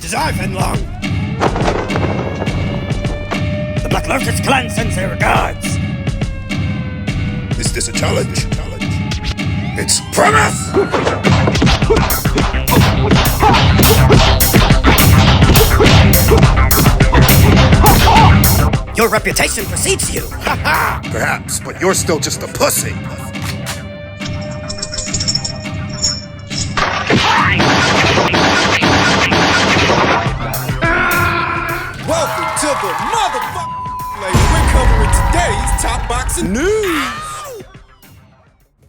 as I've been long. The Black Lotus clan sends their regards. Is this a challenge? It's promise! Your reputation precedes you. Ha ha! Perhaps, but you're still just a pussy. Welcome to the motherfucking lady. We're covering today's top boxing news.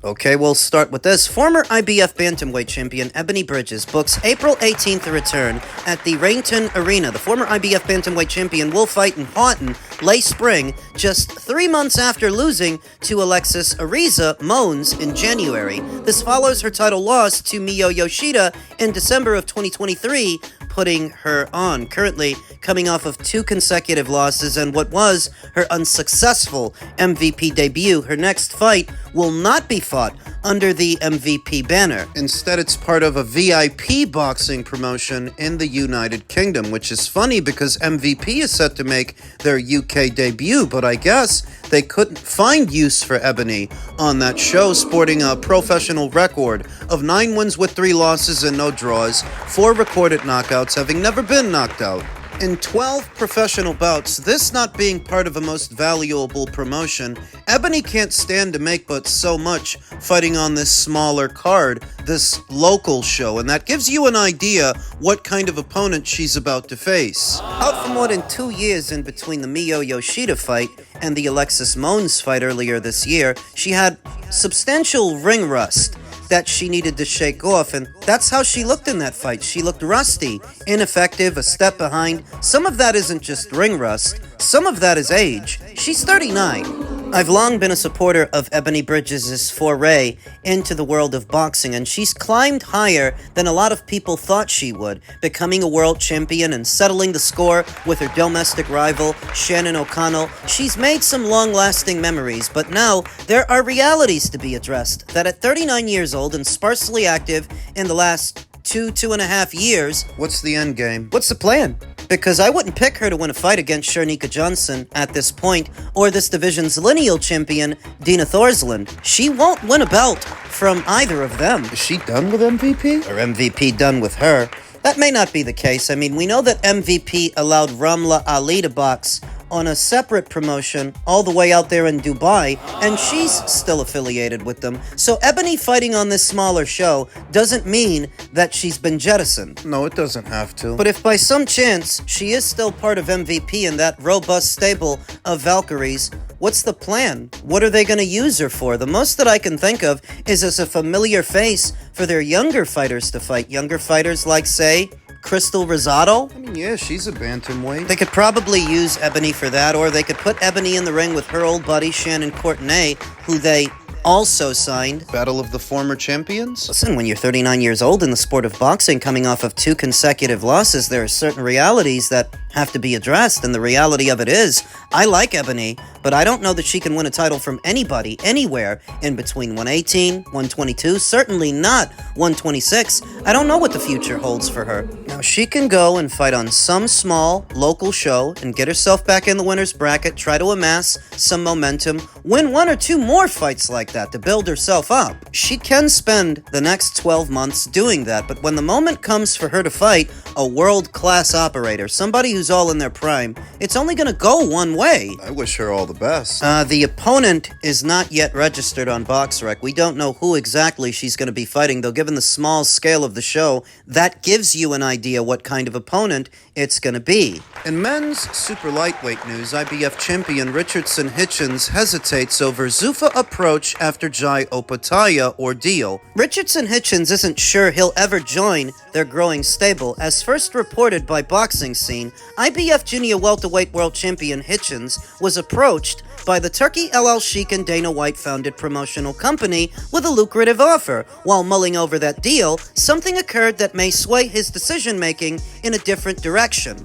Okay, we'll start with this. Former IBF bantamweight champion Ebanie Bridges books April 18th a return at the Rainton Arena. The former IBF bantamweight champion will fight in Houghton late spring, just 3 months after losing to Alexis Ariza Mons in January. This follows her title loss to Miyo Yoshida in December of 2023, putting her on. Currently coming off of 2 consecutive losses and what was her unsuccessful MVP debut. Her next fight will not be fought under the MVP banner. Instead, it's part of a VIP boxing promotion in the United Kingdom, which is funny because MVP is set to make their UK debut, but I guess they couldn't find use for Ebanie on that show, sporting a professional record of 9 wins with 3 losses and no draws, 4 recorded knockouts, having never been knocked out. In 12 professional bouts, this not being part of a most valuable promotion, Ebanie can't stand to make but so much fighting on this smaller card, this local show, and that gives you an idea what kind of opponent she's about to face. Out for more than 2 years in between the Miyo Yoshida fight and the Alexis Mons fight earlier this year, she had substantial ring rust that she needed to shake off, and that's how she looked in that fight. She looked rusty, ineffective, a step behind. Some of that isn't just ring rust, some of that is age. She's 39. I've long been a supporter of Ebanie Bridges' foray into the world of boxing, and she's climbed higher than a lot of people thought she would, becoming a world champion and settling the score with her domestic rival, Shannon O'Connell. She's made some long-lasting memories, but now there are realities to be addressed, that at 39 years old and sparsely active in the last 2.5 years, what's the end game? What's the plan? Because I wouldn't pick her to win a fight against Shernika Johnson at this point, or this division's lineal champion, Dina Thorsland. She won't win a belt from either of them. Is she done with MVP? Or MVP done with her? That may not be the case. I mean, we know that MVP allowed Ramla Ali to box on a separate promotion all the way out there in Dubai, and she's still affiliated with them. So Ebanie fighting on this smaller show doesn't mean that she's been jettisoned. No, it doesn't have to. But if by some chance she is still part of MVP in that robust stable of Valkyries, what's the plan? What are they going to use her for? The most that I can think of is as a familiar face for their younger fighters to fight. Younger fighters like, say, Crystal Rosado? I mean, yeah, she's a bantamweight. They could probably use Ebanie for that, or they could put Ebanie in the ring with her old buddy, Shannon Courtenay, who they also signed. Battle of the former champions? Listen, when you're 39 years old in the sport of boxing, coming off of 2 consecutive losses, there are certain realities that have to be addressed, and the reality of it is, I like Ebanie, but I don't know that she can win a title from anybody, anywhere, in between 118, 122, certainly not 126. I don't know what the future holds for her. Now, she can go and fight on some small, local show and get herself back in the winner's bracket, try to amass some momentum, win 1 or 2 more fights like that to build herself up. She can spend the next 12 months doing that, but when the moment comes for her to fight a world-class operator, somebody who's all in their prime, it's only going to go one way. I wish her all the best. The opponent is not yet registered on BoxRec. We don't know who exactly she's going to be fighting, though given the small scale of the show, that gives you an idea what kind of opponent it's going to be. In men's super lightweight news, IBF champion Richardson Hitchins hesitates over Zuffa approach after Jai Opetaia ordeal. Richardson Hitchins isn't sure he'll ever join their growing stable. As first reported by Boxing Scene, IBF junior welterweight world champion Hitchins was approached by the Turkey El Al Sheikh and Dana White founded promotional company with a lucrative offer. While mulling over that deal, something occurred that may sway his decision-making in a different direction.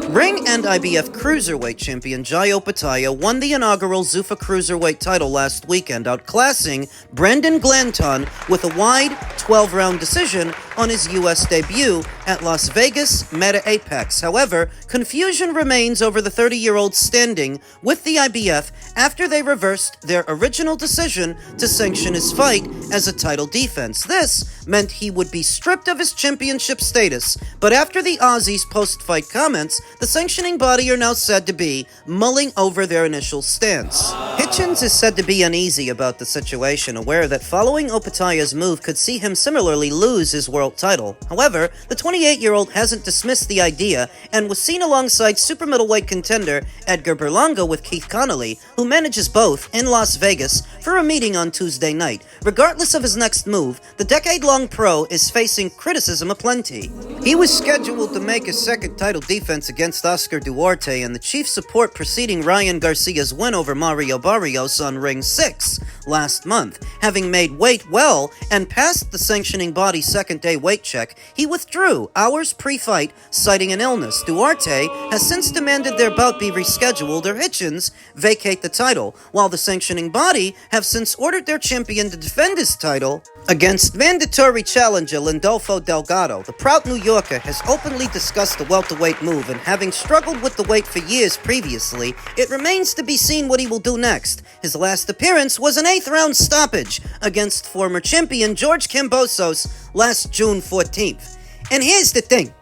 Ring and IBF Cruiserweight champion Jai Opetaia won the inaugural Zuffa Cruiserweight title last weekend, outclassing Brendan Glanton with a wide 12-round decision on his US debut at Las Vegas Meta Apex. However, confusion remains over the 30-year-old standing with the IBF after they reversed their original decision to sanction his fight as a title defense. This meant he would be stripped of his championship status, but after the Aussies' post-fight comments, the sanctioning body are now said to be mulling over their initial stance. Hitchins is said to be uneasy about the situation, aware that following Opetaya's move could see him similarly lose his world title. However, the 28-year-old hasn't dismissed the idea and was seen alongside super middleweight contender Edgar Berlanga with Keith Connolly, who manages both, in Las Vegas for a meeting on Tuesday night. Regardless of his next move, the decade-long pro is facing criticism aplenty. He was scheduled to make his second title defense against Oscar Duarte and the chief support preceding Ryan Garcia's win over Mario Barrios on Ring 6 last month. Having made weight well and passed the sanctioning body's second-day weight check, he withdrew hours pre-fight, citing an illness. Duarte has since demanded their bout be rescheduled or Hitchins vacate the title, while the sanctioning body have since ordered their champion to defend his title against mandatory challenger Lindolfo Delgado. The proud New Yorker has openly discussed the welterweight move, and having struggled with the weight for years previously, it remains to be seen what he will do next. His last appearance was an 8th-round stoppage against former champion George Kambosos last June 14th. And here's the thing.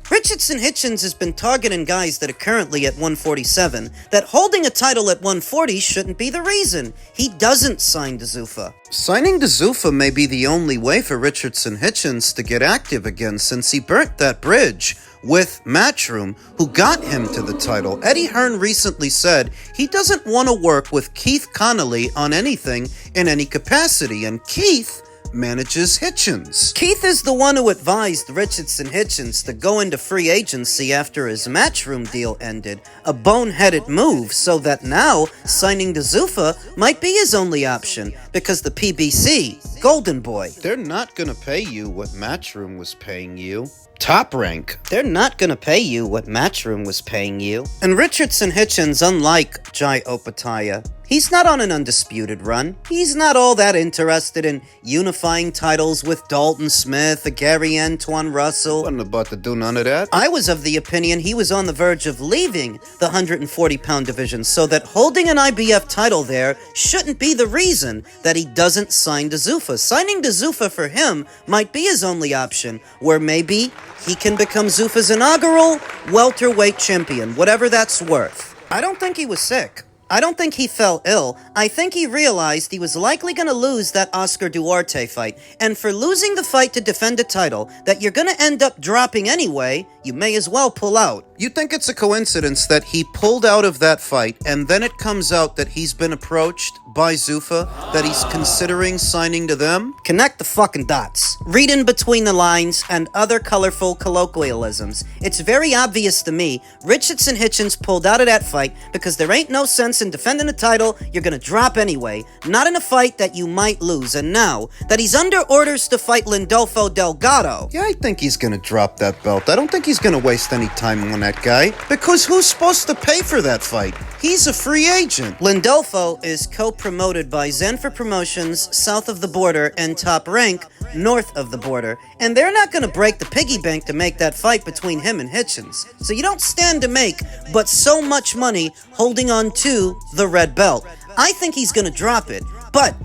Richardson Hitchins has been targeting guys that are currently at 147, that holding a title at 140 shouldn't be the reason he doesn't sign to Zuffa. Signing to Zuffa may be the only way for Richardson Hitchins to get active again, since he burnt that bridge with Matchroom, who got him to the title. Eddie Hearn recently said he doesn't want to work with Keith Connolly on anything in any capacity, and Keith manages Hitchins. Keith is the one who advised Richardson Hitchins to go into free agency after his Matchroom deal ended, a boneheaded move, so that now signing to Zuffa might be his only option, because the PBC, Golden Boy, they're not gonna pay you what Matchroom was paying you. Top Rank, they're not gonna pay you what Matchroom was paying you. And Richardson Hitchins, unlike Jai Opetaya, he's not on an undisputed run. He's not all that interested in unifying titles with Dalton Smith or Gary Antoine Russell. Wasn't about to do none of that. I was of the opinion he was on the verge of leaving the 140-pound division, so that holding an IBF title there shouldn't be the reason that he doesn't sign to Zuffa. Signing to Zuffa for him might be his only option, where maybe he can become Zuffa's inaugural welterweight champion, whatever that's worth. I don't think he was sick. I don't think he fell ill. I think he realized he was likely going to lose that Oscar Duarte fight, and for losing the fight to defend a title that you're going to end up dropping anyway, you may as well pull out. You think it's a coincidence that he pulled out of that fight, and then it comes out that he's been approached by Zuffa, that he's considering signing to them? Connect the fucking dots. Read in between the lines and other colorful colloquialisms. It's very obvious to me Richardson Hitchins pulled out of that fight because there ain't no sense in defending a title you're gonna drop anyway, not in a fight that you might lose. And now that he's under orders to fight Lindolfo Delgado, yeah, I think he's gonna drop that belt. I don't think he's gonna waste any time on that guy, because who's supposed to pay for that fight? He's a free agent. Lindolfo is co-promoted by Zenfer Promotions south of the border and Top Rank north of the border, and they're not going to break the piggy bank to make that fight between him and Hitchins. So you don't stand to make but so much money holding on to the red belt. I think he's going to drop it. But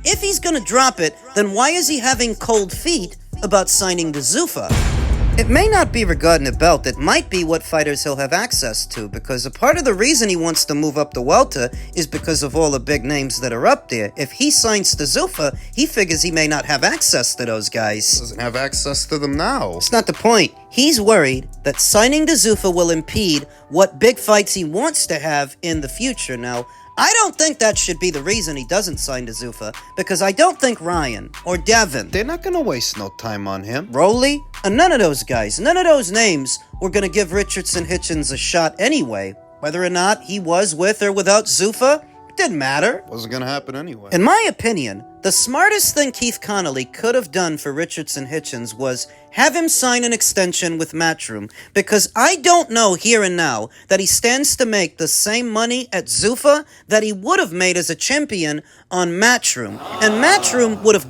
if he's going to drop it, then why is he having cold feet about signing to Zuffa? It may not be regarding a belt, it might be what fighters he'll have access to, because a part of the reason he wants to move up the welter is because of all the big names that are up there. If he signs to Zuffa, he figures he may not have access to those guys. Doesn't have access to them now. It's not the point. He's worried that signing to Zuffa will impede what big fights he wants to have in the future. Now, I don't think that should be the reason he doesn't sign to Zuffa, because I don't think Ryan or Devin, they're not going to waste no time on him. Rolly? And none of those guys, none of those names were going to give Richardson Hitchins a shot anyway. Whether or not he was with or without Zuffa, it didn't matter. Wasn't going to happen anyway. In my opinion, The smartest thing Keith Connolly could have done for Richardson Hitchins was have him sign an extension with Matchroom, because I don't know here and now that he stands to make the same money at Zuffa that he would have made as a champion on Matchroom. And Matchroom would have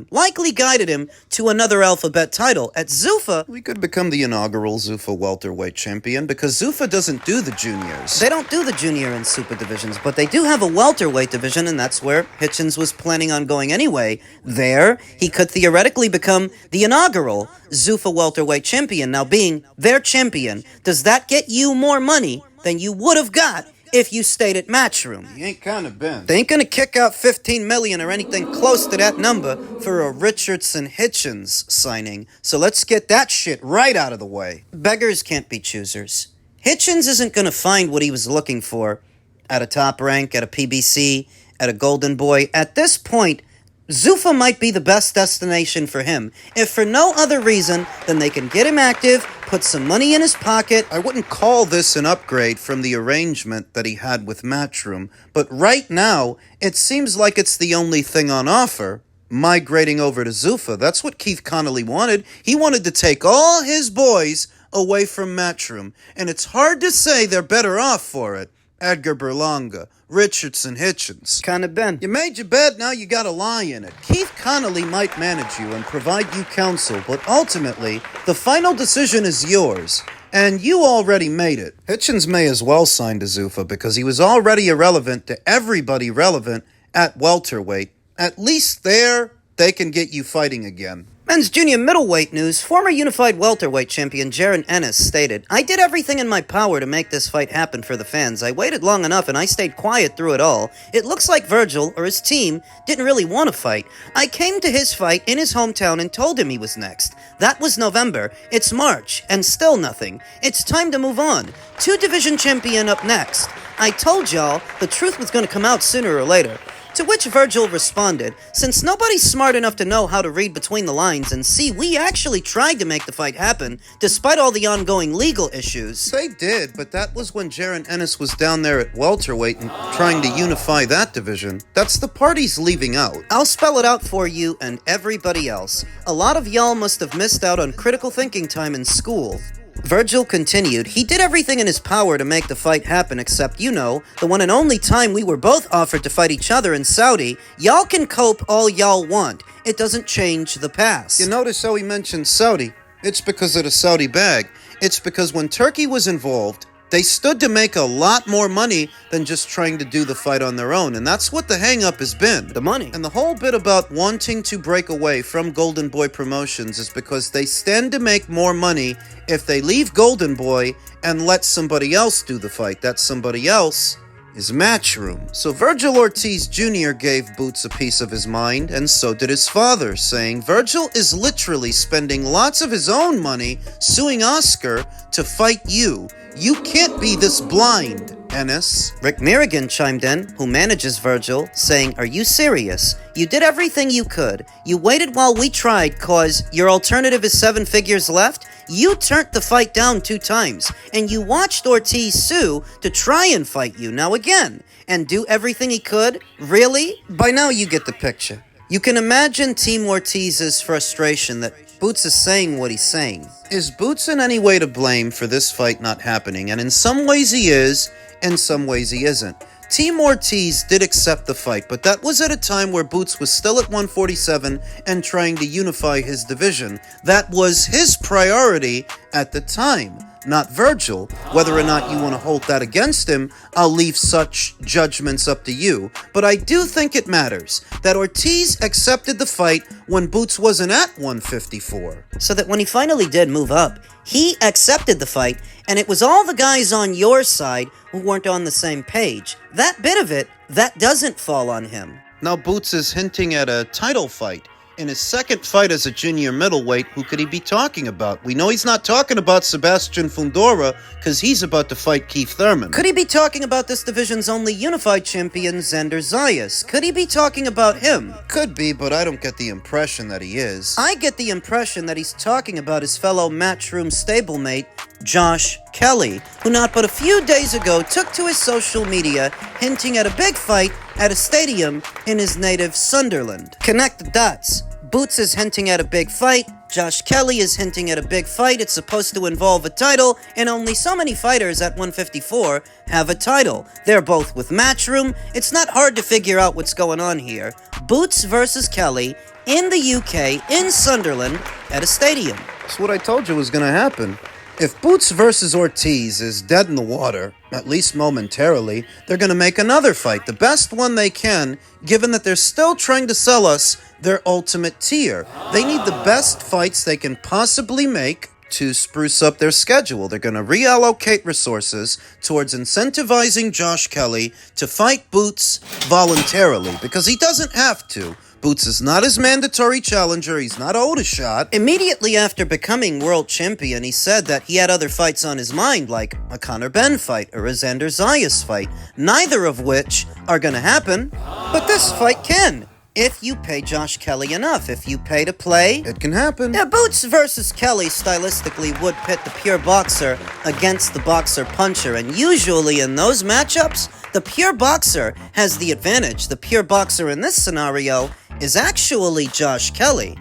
likely guided him to another alphabet title. At Zuffa, we could become the inaugural Zuffa welterweight champion, because Zuffa doesn't do the juniors. They don't do the junior and super divisions, but they do have a welterweight division, and that's where Hitchins was planning on going anyway. There, he could theoretically become the inaugural Zuffa welterweight champion. Now, being their champion, does that get you more money than you would have got if you stayed at Matchroom? You ain't kinda been. They ain't gonna kick out $15 million or anything close to that number for a Richardson Hitchins signing, so let's get that shit right out of the way. Beggars can't be choosers. Hitchins isn't gonna find what he was looking for at a top rank, at a PBC, at a Golden Boy. At this point, Zuffa might be the best destination for him, if for no other reason than they can get him active, put some money in his pocket. I wouldn't call this an upgrade from the arrangement that he had with Matchroom, but right now, it seems like it's the only thing on offer, migrating over to Zuffa. That's what Keith Connolly wanted. He wanted to take all his boys away from Matchroom, and it's hard to say they're better off for it. Edgar Berlanga, Richardson Hitchins. Kinda been. You made your bed, now you gotta lie in it. Keith Connolly might manage you and provide you counsel, but ultimately, the final decision is yours. And you already made it. Hitchins may as well sign to Zuffa because he was already irrelevant to everybody relevant at welterweight. At least there, they can get you fighting again. Men's junior middleweight news, former unified welterweight champion Jaron Ennis stated, "I did everything in my power to make this fight happen for the fans. I waited long enough and I stayed quiet through it all. It looks like Vergil, or his team, didn't really want to fight. I came to his fight in his hometown and told him he was next. That was November. It's March, and still nothing. It's time to move on. 2-division champion up next. I told y'all the truth was going to come out sooner or later." To which Vergil responded, "Since nobody's smart enough to know how to read between the lines and see, we actually tried to make the fight happen, despite all the ongoing legal issues." They did, but that was when Jaron Ennis was down there at welterweight and trying to unify that division. That's the part he's leaving out. I'll spell it out for you and everybody else. A lot of y'all must have missed out on critical thinking time in school. Vergil continued, "He did everything in his power to make the fight happen, except, you know, the one and only time we were both offered to fight each other in Saudi. Y'all can cope all y'all want. It doesn't change the past." You notice how he mentioned Saudi? It's because of the Saudi bag. It's because when Turkey was involved, they stood to make a lot more money than just trying to do the fight on their own, and that's what the hang-up has been. The money. And the whole bit about wanting to break away from Golden Boy Promotions is because they stand to make more money if they leave Golden Boy and let somebody else do the fight. That somebody else is Matchroom. So Vergil Ortiz Jr. gave Boots a piece of his mind, and so did his father, saying Vergil is literally spending lots of his own money suing Oscar to fight you. You can't be this blind, Ennis. Rick Merrigan chimed in, who manages Vergil, saying, "Are you serious? You did everything you could. You waited while we tried, cause your alternative is 7 figures left? You turned the fight down 2 times, and you watched Ortiz sue to try and fight you now again, and do everything he could? Really?" By now you get the picture. You can imagine Team Ortiz's frustration that Boots is saying what he's saying. Is Boots in any way to blame for this fight not happening? And in some ways he is, in some ways he isn't. Team Ortiz did accept the fight, but that was at a time where Boots was still at 147 and trying to unify his division. That was his priority at the time, not Vergil. Whether or not you want to hold that against him, I'll leave such judgments up to you. But I do think it matters that Ortiz accepted the fight when Boots wasn't at 154. So that when he finally did move up, he accepted the fight, and it was all the guys on your side who weren't on the same page. That bit of it, that doesn't fall on him. Now Boots is hinting at a title fight. In his second fight as a junior middleweight, who could he be talking about? We know he's not talking about Sebastian Fundora, because he's about to fight Keith Thurman. Could he be talking about this division's only unified champion, Xander Zayas? Could he be talking about him? Could be, but I don't get the impression that he is. I get the impression that he's talking about his fellow Matchroom stablemate, Josh Kelly, who not but a few days ago took to his social media hinting at a big fight at a stadium in his native Sunderland. Connect the dots. Boots is hinting at a big fight. Josh Kelly is hinting at a big fight. It's supposed to involve a title, and only so many fighters at 154 have a title. They're both with Matchroom. It's not hard to figure out what's going on here. Boots versus Kelly in the UK, in Sunderland, at a stadium. That's what I told you was going to happen. If Boots versus Ortiz is dead in the water, at least momentarily, they're going to make another fight, the best one they can, given that they're still trying to sell us their ultimate tier. They need the best fights they can possibly make to spruce up their schedule. They're going to reallocate resources towards incentivizing Josh Kelly to fight Boots voluntarily, because he doesn't have to. Boots is not his mandatory challenger, he's not owed a shot. Immediately after becoming world champion, he said that he had other fights on his mind, like a Conor Benn fight or a Xander Zayas fight, neither of which are gonna happen, but this fight can. If you pay Josh Kelly enough, if you pay to play, it can happen. Now, Boots versus Kelly stylistically would pit the pure boxer against the boxer puncher, and usually in those matchups, the pure boxer has the advantage. The pure boxer in this scenario is actually Josh Kelly.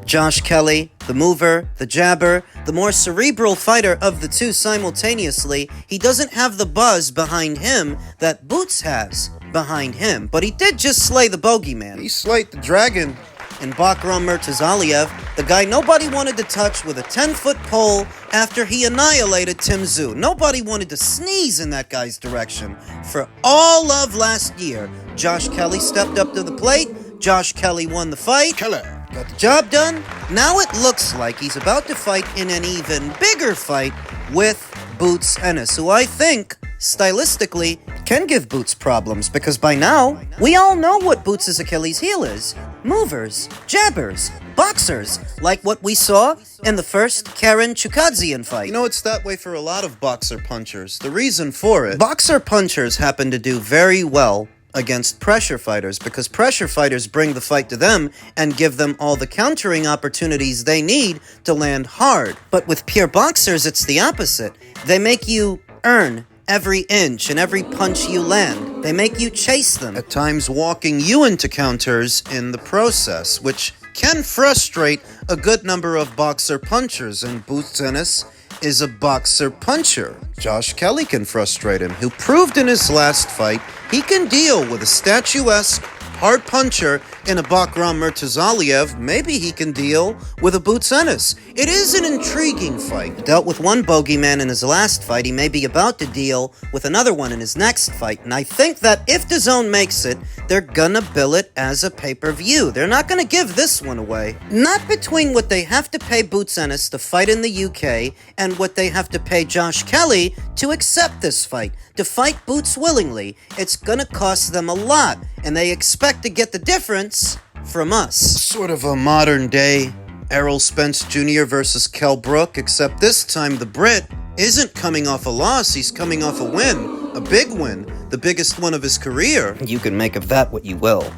Josh Kelly, the mover, the jabber, the more cerebral fighter of the two simultaneously. He doesn't have the buzz behind him that Boots has behind him, but he did just slay the bogeyman. He slayed the dragon. And Bakram Murtazaliev, the guy nobody wanted to touch with a 10-foot pole after he annihilated Tim Tszyu. Nobody wanted to sneeze in that guy's direction. For all of last year, Josh Kelly stepped up to the plate. Josh Kelly won the fight. Got the job done. Now it looks like he's about to fight in an even bigger fight with Boots Ennis, who I think, stylistically, can give Boots problems, because by now, we all know what Boots' Achilles heel is. Movers, jabbers, boxers, like what we saw in the first Karen Chukadzian fight. You know, it's that way for a lot of boxer punchers. The reason for it, boxer punchers happen to do very well against pressure fighters, because pressure fighters bring the fight to them and give them all the countering opportunities they need to land hard. But with pure boxers, it's the opposite. They make you earn every inch and every punch you land. They make you chase them, at times walking you into counters in the process, which can frustrate a good number of boxer punchers, and Boots Ennis is a boxer puncher. Josh Kelly can frustrate him, who proved in his last fight he can deal with a statuesque hard puncher in a Bakram Murtazaliev. Maybe he can deal with a Boots Ennis. It is an intriguing fight. He dealt with one bogeyman in his last fight. He may be about to deal with another one in his next fight. And I think that if DAZN makes it, they're gonna bill it as a pay-per-view. They're not gonna give this one away. Not between what they have to pay Boots Ennis to fight in the UK and what they have to pay Josh Kelly to accept this fight, to fight Boots willingly. It's gonna cost them a lot, and they expect to get the difference from us. Sort of a modern-day Errol Spence Jr. versus Kell Brook, except this time the Brit isn't coming off a loss, he's coming off a win. A big win, the biggest one of his career. You can make of that what you will.